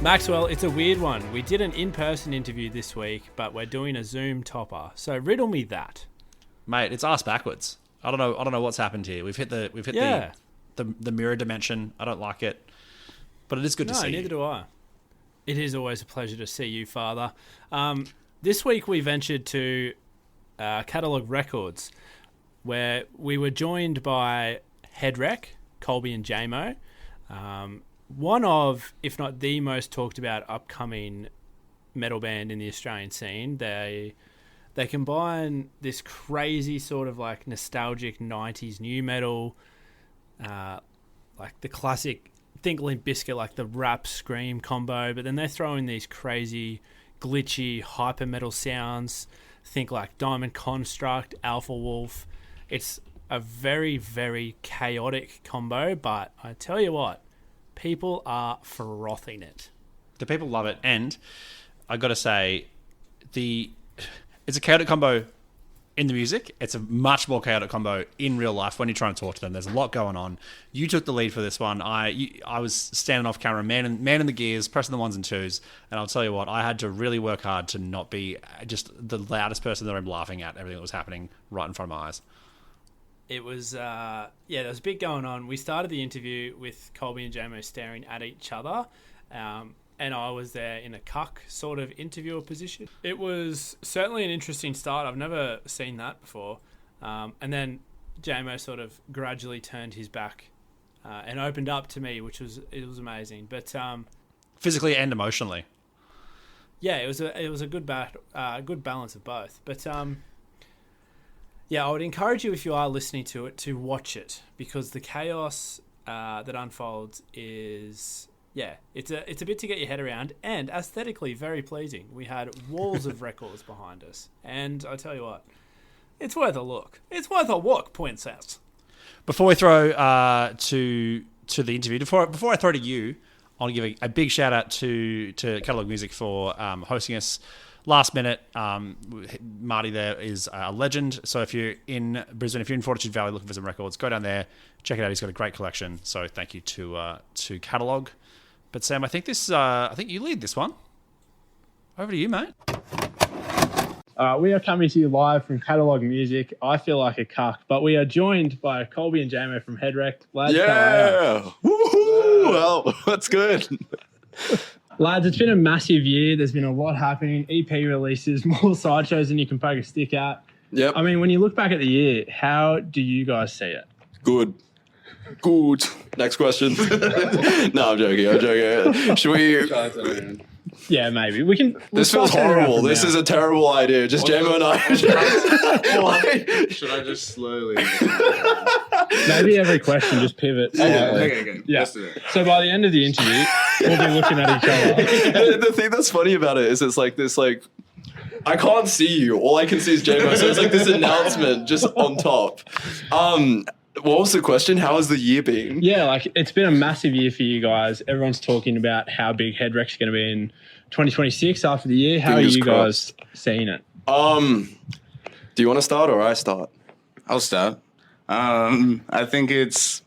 Maxwell, it's a weird one. We did an in-person interview this week, but we're doing a Zoom topper. So riddle me that. Mate, it's ass backwards. I don't know what's happened here. We've hit the mirror dimension. I don't like it. But it is good to see you. No, neither do I. It is always a pleasure to see you, Father. This week we ventured to Catalogue Records, where we were joined by Headwreck, Colby and Jamo. One of, if not the most talked about upcoming metal band in the Australian scene. They combine this crazy sort of like nostalgic 90s new metal, like the classic, think Limp Bizkit, like the rap scream combo, but then they throw in these crazy, glitchy, hyper metal sounds. Think like Diamond Construct, Alpha Wolf. It's a very, very chaotic combo, but I tell you what, people are frothing it. The people love it, and I got to say, it's a chaotic combo in the music. It's a much more chaotic combo in real life when you're trying to talk to them. There's a lot going on. You took the lead for this one. I was standing off camera, man in the gears, pressing the ones and twos, and I'll tell you what, I had to really work hard to not be just the loudest person in the room laughing at everything that was happening right in front of my eyes. It was, there was a bit going on. We started the interview with Colby and Jamo staring at each other, and I was there in a cuck sort of interviewer position. It was certainly an interesting start. I've never seen that before. And then Jamo sort of gradually turned his back and opened up to me, which was amazing. But physically and emotionally. Yeah, it was a good balance of both. But I would encourage you, if you are listening to it, to watch it, because the chaos that unfolds is, it's a bit to get your head around, and aesthetically very pleasing. We had walls of records behind us, and I tell you what, it's worth a look. It's worth a walk, points out. Before we throw to the interview, before I throw to you, I want to give a big shout out to Catalogue Music for hosting us last minute. Marty there is a legend. So if you're in Brisbane, if you're in Fortitude Valley looking for some records, go down there, check it out. He's got a great collection. So thank you to Catalogue. But Sam, I think you lead this one. Over to you, mate. We are coming to you live from Catalogue Music. I feel like a cuck, but we are joined by Colby and Jamo from Headwreck. Lads, woohoo! Well, that's good. Lads, it's been a massive year. There's been a lot happening. EP releases, more sideshows than you can poke a stick at. Yep. I mean, when you look back at the year, how do you guys see it? Good. Next question. No, I'm joking. Should we... Yeah, maybe. This feels horrible. This is a terrible idea. Just Jamo and I. Should I just slowly... Maybe every question, just pivot. Okay. Yeah. Let's do it. So by the end of the interview, we'll be looking at each other. The thing that's funny about it is it's like this, like, I can't see you. All I can see is Jamo. So it's like this announcement just on top. What was the question? How has the year been? Yeah, like it's been a massive year for you guys. Everyone's talking about how big Headwreck's going to be in 2026 after the year. How Fingers are you crossed. guys seeing it? Do you want to start or I start? I'll start. I think it's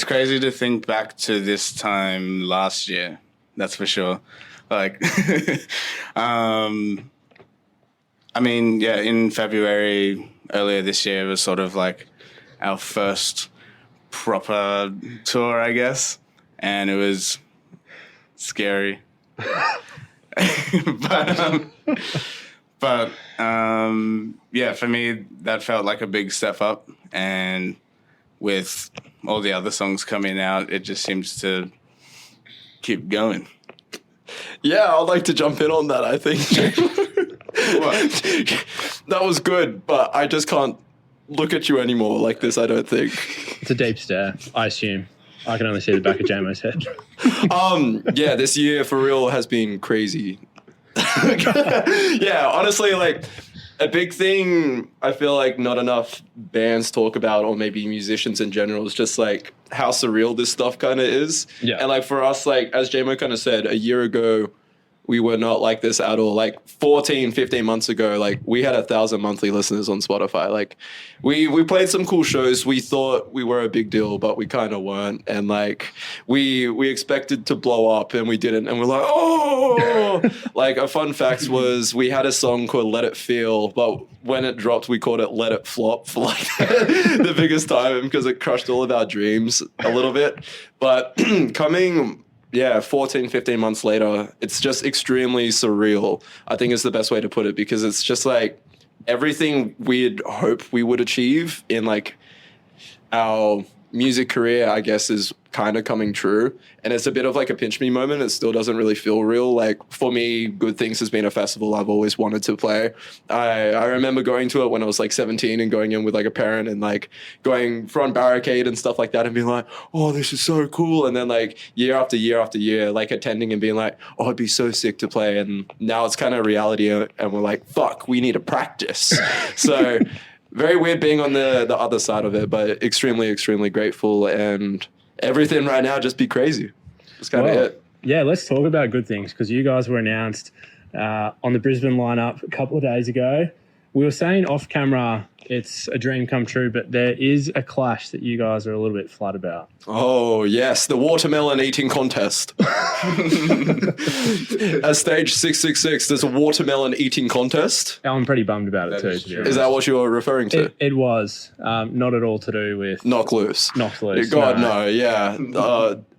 crazy to think back to this time last year. That's for sure. Like, in February earlier this year, it was sort of like our first proper tour, I guess, and it was scary. But for me, that felt like a big step up, and with all the other songs coming out, it just seems to keep going. Yeah, I'd like to jump in on that, I think. That was good, but I just can't look at you anymore like this, I don't think. It's a deep stare, I assume. I can only see the back of Jamo's head. This year for real has been crazy. Yeah, honestly, like a big thing I feel like not enough bands talk about, or maybe musicians in general, is just like how surreal this stuff kind of is. Yeah. And like for us, like as Jamo kind of said, a year ago, we were not like this at all. Like 14, 15 months ago, like we had 1,000 monthly listeners on Spotify. Like we played some cool shows. We thought we were a big deal, but we kind of weren't. And like we expected to blow up and we didn't. And we're like, oh, like a fun fact was we had a song called Let It Feel, but when it dropped, we called it Let It Flop for like the biggest time because it crushed all of our dreams a little bit. But coming 14, 15 months later, it's just extremely surreal, I think is the best way to put it, because it's just like everything we'd hope we would achieve in like our music career, I guess, is kind of coming true. And it's a bit of like a pinch me moment. It still doesn't really feel real. Like for me, Good Things has been a festival I've always wanted to play. I remember going to it when I was like 17 and going in with like a parent and like going front barricade and stuff like that and being like, oh, this is so cool. And then like year after year after year, like attending and being like, oh, it'd be so sick to play. And now it's kind of reality and we're like, fuck, we need to practice. So very weird being on the other side of it, but extremely, extremely grateful, and everything right now just be crazy. That's kind of it. Yeah, let's talk about Good Things, because you guys were announced on the Brisbane lineup a couple of days ago. We were saying off camera it's a dream come true, but there is a clash that you guys are a little bit flat about. Oh, yes, the watermelon eating contest. At stage 666, there's a watermelon eating contest. I'm pretty bummed about it too. Is that what you were referring to? It was not at all to do with Knock Loose. Knock Loose. God, no, yeah.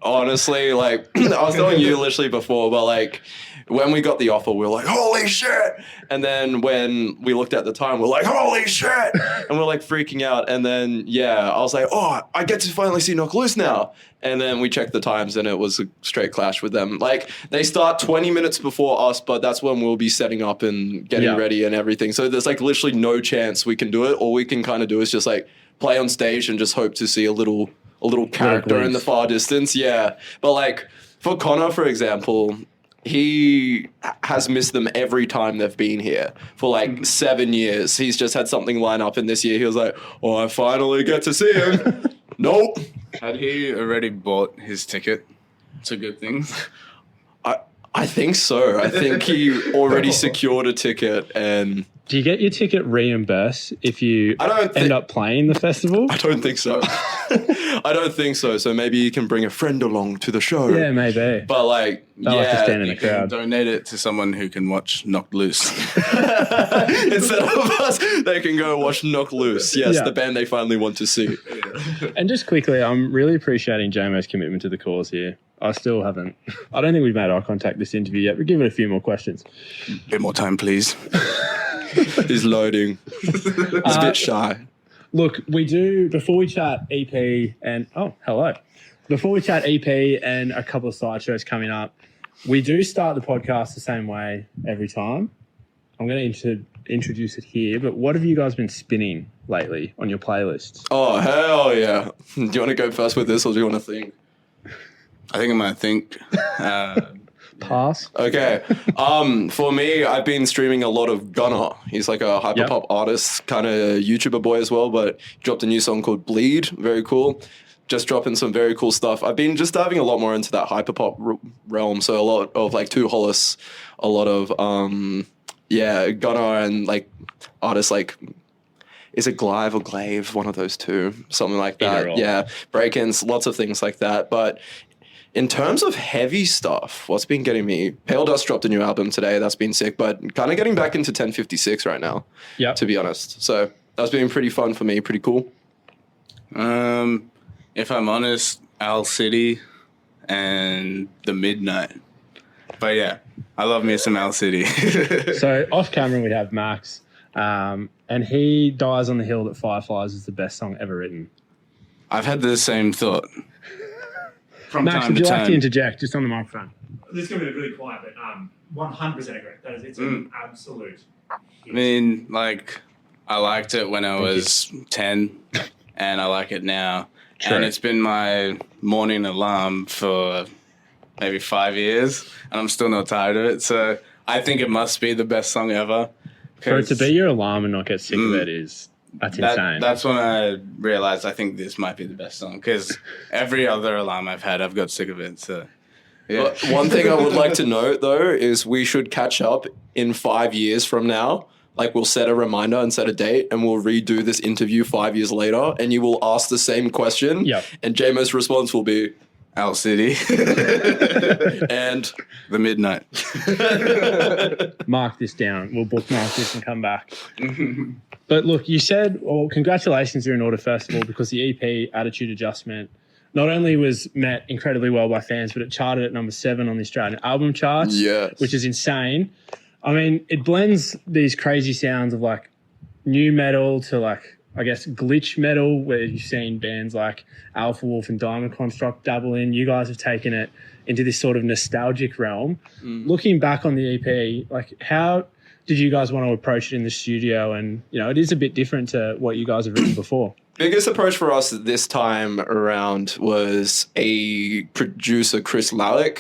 Honestly, like, I was telling you literally before, but like, when we got the offer, we were like, holy shit. And then when we looked at the time, we're like, holy shit. And we're like freaking out. And then, I was like, oh, I get to finally see Knock Loose now. And then we checked the times and it was a straight clash with them. Like, they start 20 minutes before us, but that's when we'll be setting up and getting ready and everything. So there's like literally no chance we can do it. All we can kind of do is just like play on stage and just hope to see a little character in the far distance. Yeah. But like for Connor, for example, he has missed them every time they've been here for like 7 years. He's just had something line up, and this year he was like, oh, I finally get to see him. Nope. Had he already bought his ticket to Good Things? I think so. I think he already secured a ticket. And do you get your ticket reimbursed if you end up playing the festival? I don't think so. I don't think so. So maybe you can bring a friend along to the show. Yeah, maybe. But like, like to stand in the crowd. Donate it to someone who can watch Knocked Loose. Instead of us, they can go watch Knock Loose. Yes, the band they finally want to see. And just quickly, I'm really appreciating Jamo's commitment to the cause here. I still haven't. I don't think we've made eye contact this interview yet. But give it a few more questions. Bit more time, please. He's loading. He's a bit shy. Look, we do, before we chat EP and, before we chat EP and a couple of side shows coming up, we do start the podcast the same way every time. I'm going to introduce it here, but what have you guys been spinning lately on your playlists? Oh, hell yeah. Do you want to go first with this, or do you want to think? I think I might think. Pass. Okay. For me, I've been streaming a lot of Gunner. He's like a hyperpop artist, kind of YouTuber boy as well, but dropped a new song called Bleed. Very cool. Just dropping some very cool stuff. I've been just diving a lot more into that hyperpop realm. So a lot of like Two Hollis, a lot of, Gunner and like artists like, is it Glive or Glaive? One of those two. Something like that. Yeah. Break-ins, lots of things like that. But in terms of heavy stuff, what's been getting me? Pale Dust dropped a new album today. That's been sick, but kind of getting back into 1056 right now, to be honest. So that's been pretty fun for me, pretty cool. If I'm honest, Owl City and The Midnight. But yeah, I love me some Owl City. So off camera we have Max, and he dies on the hill that Fireflies is the best song ever written. I've had the same thought. From Max, time would you to like time. to interject just on the microphone? This is going to be really quiet, but 100% agree. It's an absolute hit. I mean, like, I liked it when I was 10, and I like it now. True. And it's been my morning alarm for maybe 5 years, and I'm still not tired of it. So I think it must be the best song ever. For it to be your alarm and not get sick of it that's insane. That's when I realized I think this might be the best song, because every other alarm I've had, I've got sick of it. So Yeah. But one thing I would like to note though is we should catch up in 5 years from now. Like we'll set a reminder and set a date and we'll redo this interview 5 years later and you will ask the same question. Yep. And Jamo's response will be Owl City. and The Midnight. Mark this down. We'll bookmark this and come back. But look, you said, well, congratulations are in order, first of all, because the EP, Attitude Adjustment, not only was met incredibly well by fans, but it charted at number 7 on the Australian album charts, Yes. which is insane. I mean, it blends these crazy sounds of like new metal to like, I guess, glitch metal, where you've seen bands like Alpha Wolf and Diamond Construct dabble in. You guys have taken it into this sort of nostalgic realm. Looking back on the EP, like how did you guys want to approach it in the studio? And, you know, it is a bit different to what you guys have written before. biggest approach for us this time around was a producer, Chris Lalick,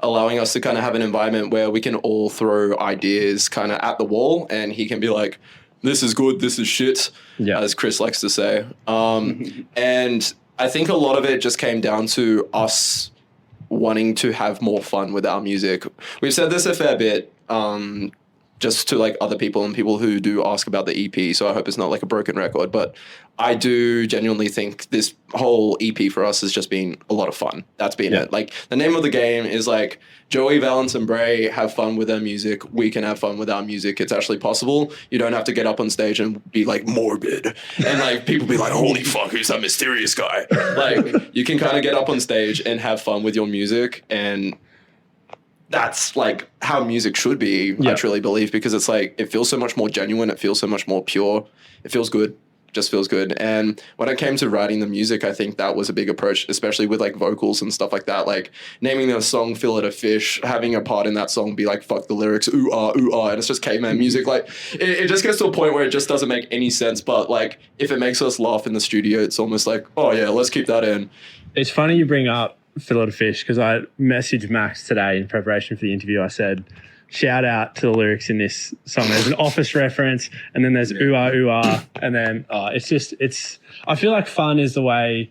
allowing us to kind of have an environment where we can all throw ideas kind of at the wall and he can be like, this is good, this is shit, as Chris likes to say. And I think a lot of it just came down to us wanting to have more fun with our music. We've said this a fair bit, just to like other people and people who do ask about the EP, so I hope it's not like a broken record, but I do genuinely think this whole EP for us has just been a lot of fun. That's been it. Like the name of the game is like Joey, Valence and Bray have fun with their music. We can have fun with our music. It's actually possible. You don't have to get up on stage and be like morbid and like people be like, holy fuck, who's that mysterious guy? Like you can kind of get up on stage and have fun with your music, and that's like how music should be, I truly believe, because it's like, it feels so much more genuine. It feels so much more pure. It feels good. Just feels good. And when it came to writing the music, I think that was a big approach, especially with like vocals and stuff like that. Like naming the song Fillet of Fish, having a part in that song be like, fuck the lyrics, ooh, ah, and it's just caveman music. Like it just gets to a point where it just doesn't make any sense. But like, if it makes us laugh in the studio, it's almost like, oh yeah, let's keep that in. It's funny you bring up Fillet of Fish, because I messaged Max today in preparation for the interview. I said, shout out to the lyrics in this song. There's an Office reference, and then there's ooh ah, and then I feel like fun is the way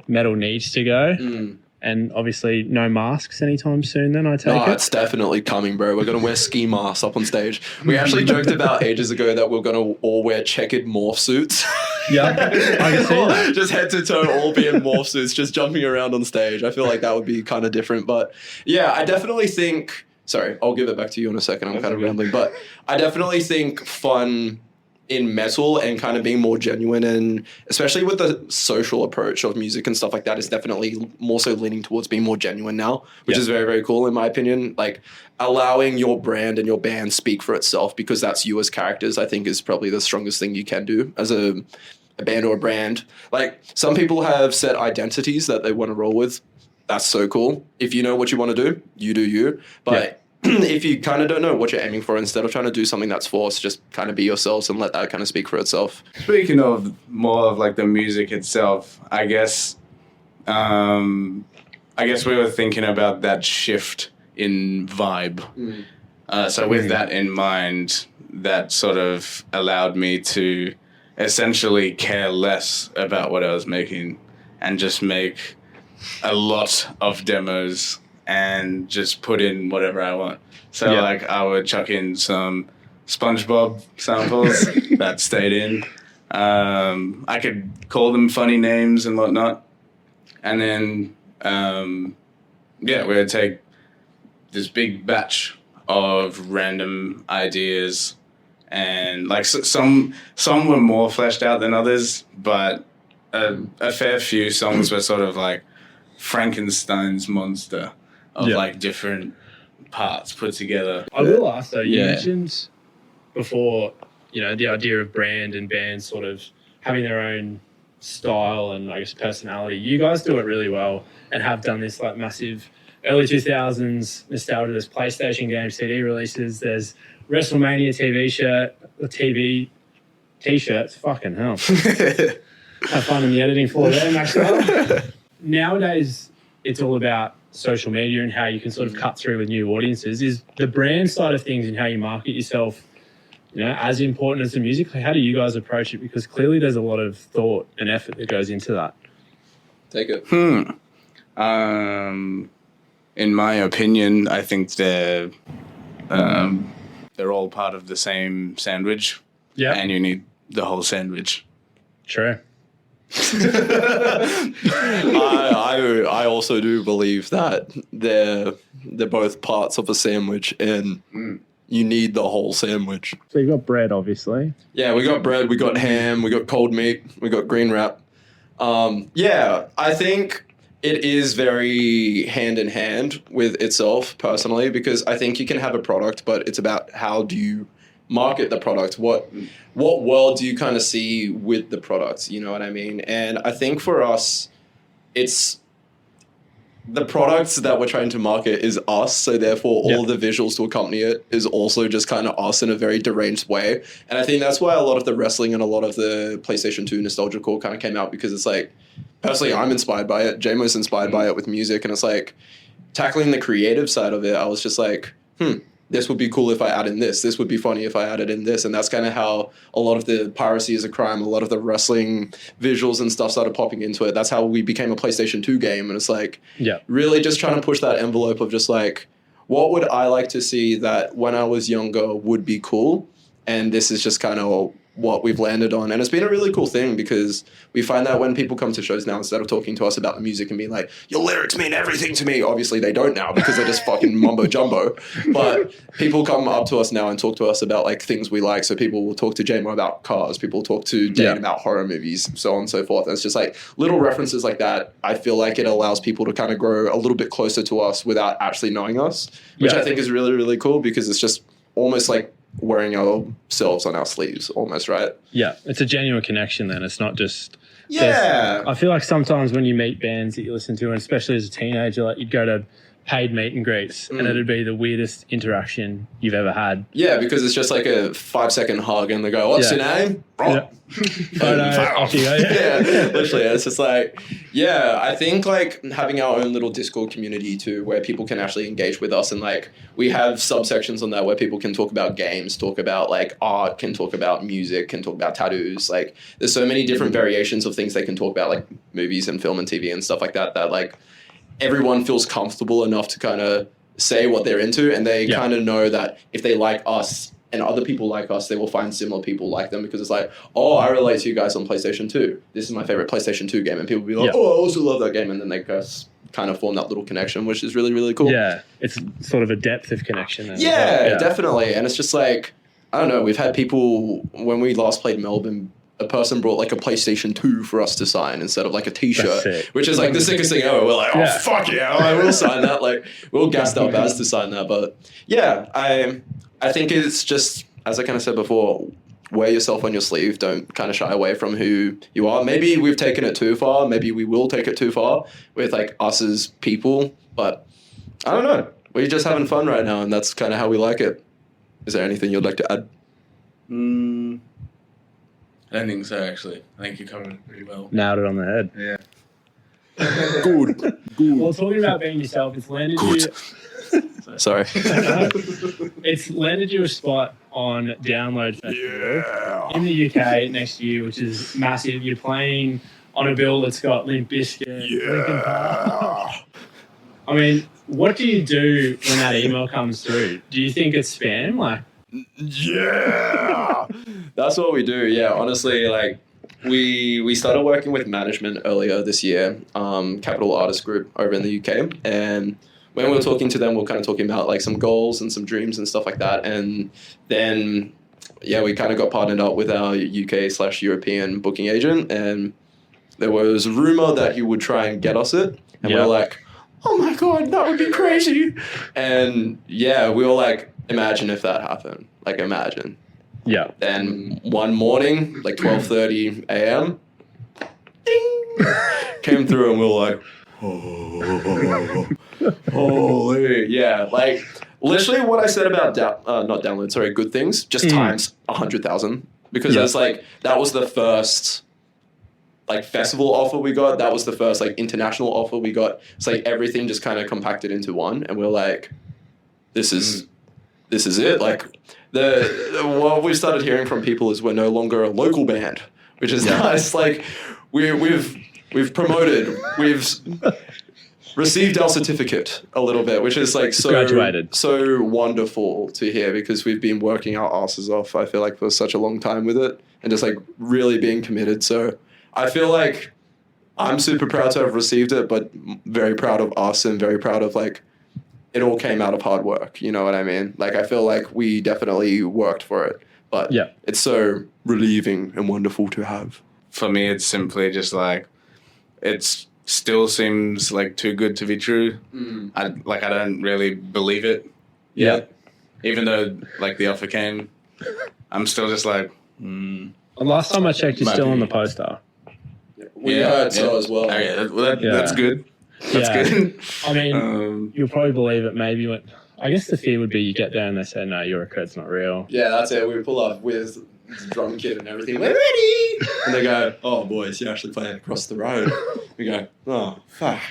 metal needs to go. And obviously no masks anytime soon then, I take it. It's definitely coming, bro. We're going to wear ski masks up on stage. We actually joked about ages ago that we're going to all wear checkered morph suits. Yeah, I can see that. Just head to toe, all be in morph suits, just jumping around on stage. I feel like that would be kind of different. But yeah, I definitely think... Sorry, I'll give it back to you in a second. I'm kind of rambling. But I definitely think fun in metal and kind of being more genuine, and especially with the social approach of music and stuff like that, is definitely more so leaning towards being more genuine now, which is very, very cool in my opinion. Like allowing your brand and your band speak for itself, because that's you as characters, I think is probably the strongest thing you can do as a band or a brand. Like some people have set identities that they want to roll with. That's so cool. If you know what you want to do, you do you. But if you kind of don't know what you're aiming for, instead of trying to do something that's forced, just kind of be yourselves and let that kind of speak for itself. Speaking of more of like the music itself, I guess we were thinking about that shift in vibe. So with that in mind, that sort of allowed me to essentially care less about what I was making and just make a lot of demos and just put in whatever I want. So like I would chuck in some SpongeBob samples that stayed in. I could call them funny names and whatnot. And then, we would take this big batch of random ideas, and like some were more fleshed out than others, but a fair few songs were sort of like Frankenstein's monster of like different parts put together. I will ask though, you mentioned before, you know, the idea of brand and bands sort of having their own style and I guess personality. You guys do it really well and have done this like massive early 2000s nostalgia. There's PlayStation games, CD releases, there's WrestleMania TV t-shirts. Fucking hell. Have fun in the editing floor there, Maxwell. Nowadays, it's all about social media and how you can sort of cut through with new audiences. Is the brand side of things and how you market yourself, you know, as important as the music? Like, how do you guys approach it? Because clearly there's a lot of thought and effort that goes into that. Take it. In in my opinion, I think they're all part of the same sandwich. Yeah. And you need the whole sandwich. True. I also do believe that they're both parts of a sandwich, and you need the whole sandwich. So you've got bread, obviously. Yeah, we got bread, we got ham, we got cold meat, we got green wrap. Yeah, I think it is very hand in hand with itself personally, because I think you can have a product, but it's about how do you market the product? What world do you kind of see with the product? You know what I mean? And I think for us, it's the products that we're trying to market is us. So therefore all the visuals to accompany it is also just kind of us in a very deranged way. And I think that's why a lot of the wrestling and a lot of the PlayStation 2 nostalgia core kind of came out, because it's like, personally, I'm inspired by it. Jamo's inspired by it with music. And it's like tackling the creative side of it. I was just like, this would be cool if I added in this. This would be funny if I added in this. And that's kind of how a lot of the piracy is a crime, a lot of the wrestling visuals and stuff started popping into it. That's how we became a PlayStation 2 game. And it's like, really just trying to push that envelope of just like, what would I like to see that when I was younger would be cool? And this is just kind of what we've landed on. And it's been a really cool thing, because we find that when people come to shows now, instead of talking to us about the music and being like, your lyrics mean everything to me, obviously they don't now because they're just fucking mumbo jumbo, but people come up to us now and talk to us about like things we like. So people will talk to Jamo about cars, people will talk to Dane about horror movies, so on and so forth. And it's just like little references like that. I feel like it allows people to kind of grow a little bit closer to us without actually knowing us, which I think is really, really cool, because it's just almost like wearing ourselves on our sleeves almost, right? Yeah, it's a genuine connection then. It's not just... Yeah. I feel like sometimes when you meet bands that you listen to, and especially as a teenager, like you'd go to paid meet and greets and it'd be the weirdest interaction you've ever had. Yeah, because it's just like a 5-second hug and they go, what's your name? Off you go. Literally. It's just like, I think like having our own little Discord community too, where people can actually engage with us, and like we have subsections on that where people can talk about games, talk about like art, can talk about music, can talk about tattoos. Like there's so many different variations of things they can talk about, like movies and film and TV and stuff like that, that like everyone feels comfortable enough to kind of say what they're into, and they kind of know that if they like us and other people like us, they will find similar people like them, because it's like, oh, I relate to you guys on PlayStation 2. This is my favorite PlayStation 2 game. And people will be like, oh, I also love that game. And then they just kind of form that little connection, which is really, really cool. Yeah, it's sort of a depth of connection. Definitely. And it's just like, I don't know, we've had people, when we last played Melbourne, a person brought like a PlayStation 2 for us to sign instead of like a t-shirt, which is like the sickest thing ever. We're like, oh, fuck yeah, I will sign that. Like, we're all gassed up as to sign that. But yeah, I think it's just, as I kind of said before, wear yourself on your sleeve. Don't kind of shy away from who you are. Maybe we've taken it too far. Maybe we will take it too far with like us as people. But I don't know. We're just having fun right now, and that's kind of how we like it. Is there anything you'd like to add? I don't think so, actually. I think you covered it pretty well. Nailed it on the head. Yeah. Good. Well, talking about being yourself, it's landed you... Sorry. It's landed you a spot on Download Festival in the UK next year, which is massive. You're playing on a bill that's got Limp Bizkit, Linkin Park. I mean, what do you do when that email comes through? Do you think it's spam? Like, That's what we do. Yeah, honestly, like we started working with management earlier this year, Capital Artist Group over in the UK, and when we were talking to them, we were kind of talking about like some goals and some dreams and stuff like that, and then we kind of got partnered up with our UK/European booking agent, and there was a rumor that he would try and get us it, and we were like, oh my god, that would be crazy, and we were like, imagine if that happened, like imagine. Yeah. Then one morning, like 12:30 a.m., ding, came through, and we were like, oh, holy, like literally what I said about not download, sorry, good things, just times 100,000, because it's like that was the first like festival offer we got. That was the first like international offer we got. It's like everything just kind of compacted into one, and we're like, this is it. Like what we started hearing from people is we're no longer a local band, which is nice. Like we've promoted, received our certificate a little bit, which is like Graduated. so wonderful to hear because we've been working our asses off, I feel like, for such a long time with it and just like really being committed. So I feel like I'm super proud to have received it, but very proud of us and very proud of like it all came out of hard work. You know what I mean? Like I feel like we definitely worked for it, but Yeah. it's so relieving and wonderful to have. For me, it's simply just like it's still seems like too good to be true. I don't really believe it yet. Even though like the offer came, I'm still just like. Last time I checked, you're still on the poster. We heard so as well. Okay, that's good. That's Yeah. good. I mean, you'll probably believe it maybe when. I guess the fear would be you get there and they say, no, your record's not real. Yeah, that's it. We pull up with the drum kit and everything. We're ready! And they go, oh, boys, you're actually playing across the road. We go, oh, fuck.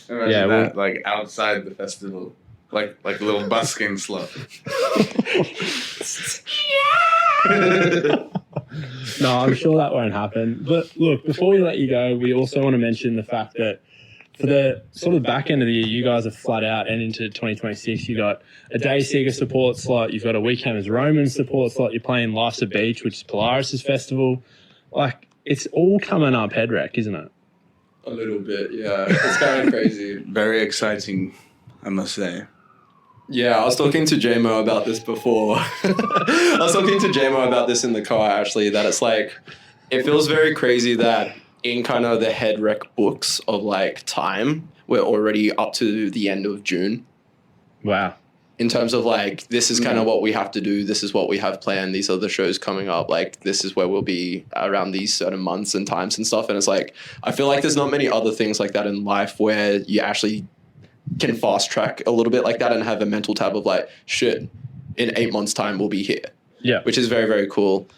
Imagine Yeah, that, like outside the festival. Like a little busking slot. No, I'm sure that won't happen. But look, before we let you go, we also want to mention the fact that for the sort of back end of the year, you guys are flat out, and into 2026, you got a Day Seeger support slot, you've got a Weekhammers Roman support slot, you're playing Life's a Beach, which is Polaris' festival. Like, it's all coming up Headwreck, isn't it? A little bit, yeah. It's kind of crazy. Very exciting, I must say. Yeah, I was talking to Jamo about this before. I was talking to Jamo about this in the car, actually, that it's like, it feels very crazy that in kind of the Headwreck books of like time, we're already up to the end of June. Wow. In terms of like, this is kind of what we have to do. This is what we have planned. These are the shows coming up. Like, this is where we'll be around these certain months and times and stuff. And it's like, I feel like there's not many other things like that in life where you actually can fast track a little bit like that and have a mental tab of like, shit, in 8 months time, we'll be here. Yeah. Which is very, very cool.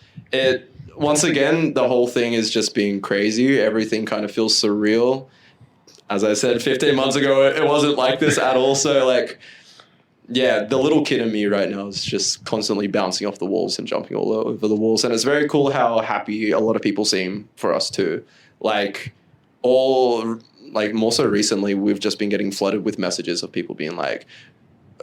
Once again, the whole thing is just being crazy. Everything kind of feels surreal. As I said, 15 months ago, it wasn't like this at all. So like, yeah, the little kid in me right now is just constantly bouncing off the walls and jumping all over the walls. And it's very cool how happy a lot of people seem for us too. Like more so recently, we've just been getting flooded with messages of people being like,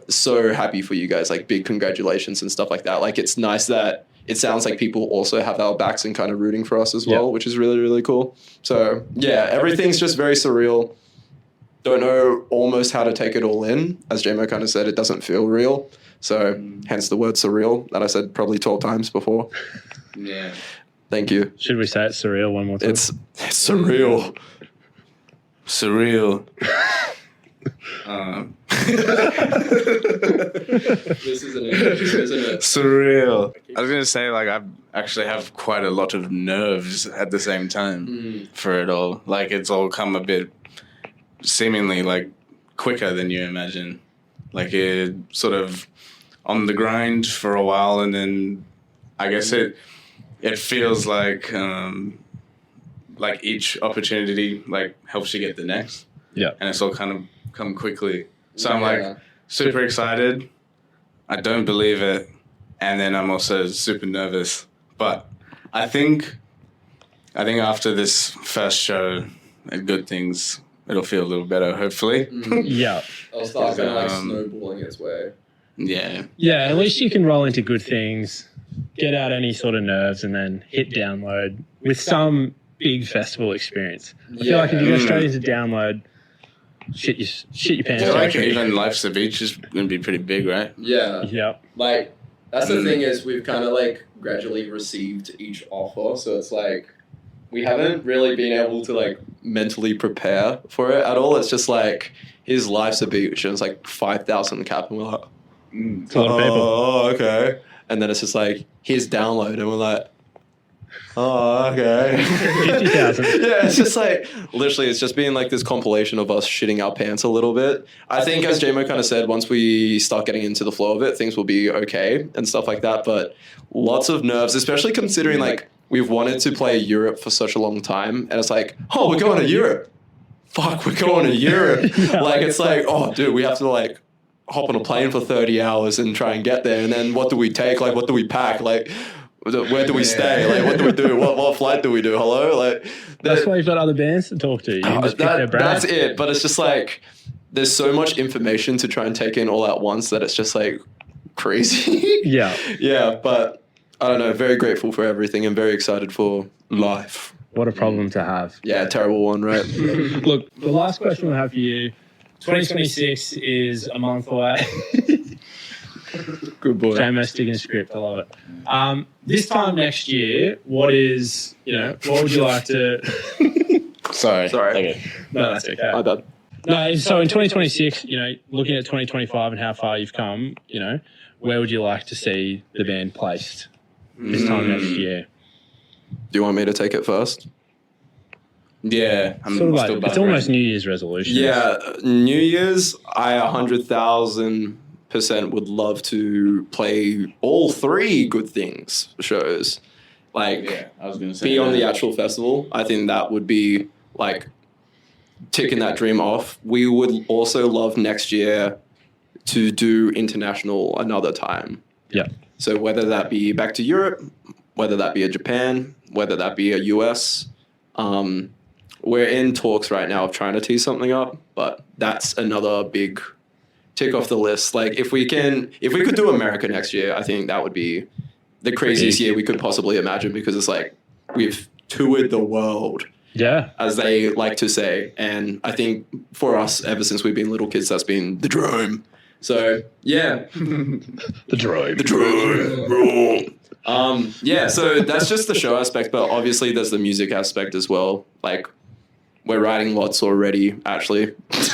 so happy for you guys, like big congratulations and stuff like that. Like, it's nice that it sounds like people also have our backs and kind of rooting for us as well, which is really, really cool. So yeah, everything's just very surreal. Don't know almost how to take it all in. As Jamo kind of said, it doesn't feel real. So hence the word surreal that I said probably 12 times before. Yeah. Thank you. Should we say it's surreal one more time? It's surreal. Surreal. This is an issue, isn't it? Surreal. I was gonna say, like, I actually have quite a lot of nerves at the same time for it all. Like, it's all come a bit seemingly like quicker than you imagine. Like, it sort of on the grind for a while, and then I guess it feels like each opportunity like helps you get the next. Yeah. And it's all kind of come quickly. So I'm like super excited. I don't believe it. And then I'm also super nervous. But I think after this first show and good things, it'll feel a little better, hopefully. Yeah. I'll start kind of like snowballing its way. Yeah. Yeah, at least you can roll into good things, get out any sort of nerves, and then hit download with some big festival experience. I feel like if you go straight into download, shit your pants. Yeah, like even Life's a Beach is going to be pretty big, right? Yeah. Yeah. Like, that's the thing is we've kind of like gradually received each offer. So it's like, we haven't really been able to like mentally prepare for it at all. It's just like, here's Life's a Beach and it's like 5,000 cap and we're like, It's a lot of people. oh, okay. And then it's just like, here's download and we're like, oh, okay. 50,000. Yeah, it's just like, literally, it's just being like this compilation of us shitting our pants a little bit. I think, as Jamo kind of said, once we start getting into the flow of it, things will be okay and stuff like that. But lots of nerves, especially considering like we've wanted to play Europe for such a long time. And it's like, oh, we're going to Europe. Fuck, we're going to Europe. Like, it's like, oh, dude, we have to like hop on a plane for 30 hours and try and get there. And then what do we take? Like, what do we pack? Like, Where do we stay? Like, what do we do? What flight do we do? Hello? Like, That's why you've got other bands to talk to. You can just pick their brand. that's it. But it's just like, there's so much information to try and take in all at once that it's just like crazy. Yeah. Yeah, but I don't know. Very grateful for everything and very excited for life. What a problem to have. Yeah, terrible one, right? Look, the last question we have for you. 2026 is a month away. Good boy. Jamo sticking script. I love it. This time next year, what would you like to... Sorry. Sorry. No, that's okay. My bad. No, so in 2026, looking at 2025 and how far you've come, where would you like to see the band placed this time next year? Do you want me to take it first? Yeah, I'm Sort of still it's almost New Year's resolution. Yeah, New Year's, I 100,000% would love to play all 3 Good Things shows. Like, Yeah, I was gonna say be on that. the actual festival. I think that would be like ticking that dream off. We would also love next year to do international another time. Yeah. So whether that be back to Europe, whether that be a Japan, whether that be a US, we're in talks right now of trying to tee something up, but that's another big tick off the list. Like if we could do America next year, I think that would be the craziest year we could possibly imagine, because it's like we've toured the world, Yeah. as they like to say. And I think for us, ever since we've been little kids, that's been the dream. So yeah, The drive. yeah, so that's just the show aspect, but obviously there's the music aspect as well. Like we're writing lots already, actually.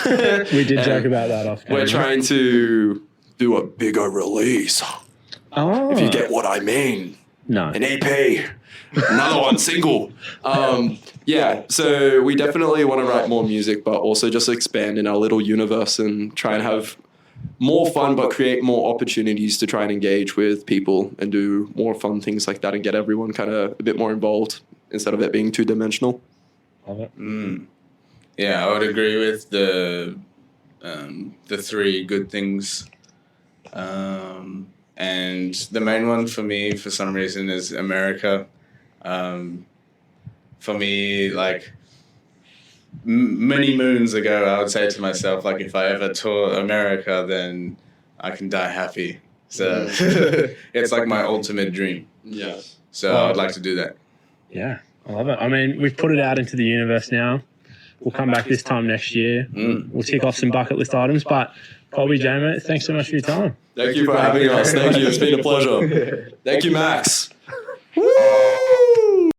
We did joke about that off camera. We're trying to do a bigger release, Oh. if you get what I mean. No. An EP, another one single. Yeah, so we definitely want to write more music, but also just expand in our little universe and try and have more fun, but create more opportunities to try and engage with people and do more fun things like that and get everyone kind of a bit more involved instead of it being 2-dimensional. Love it. Yeah, I would agree with the 3 Good Things. And the main one for me, for some reason, is America. For me, like many moons ago, I would say to myself, like, if I ever tour America, then I can die happy. So it's like my ultimate dream. Yeah. So I would like to do that. Yeah. I love it. I mean, we've put it out into the universe now. We'll come back this time next year. We'll tick off some bucket list items. But Colby, Jamo, thanks so much for your time. Thank you for having us. Thank you. It's been a pleasure. Thank you, Max.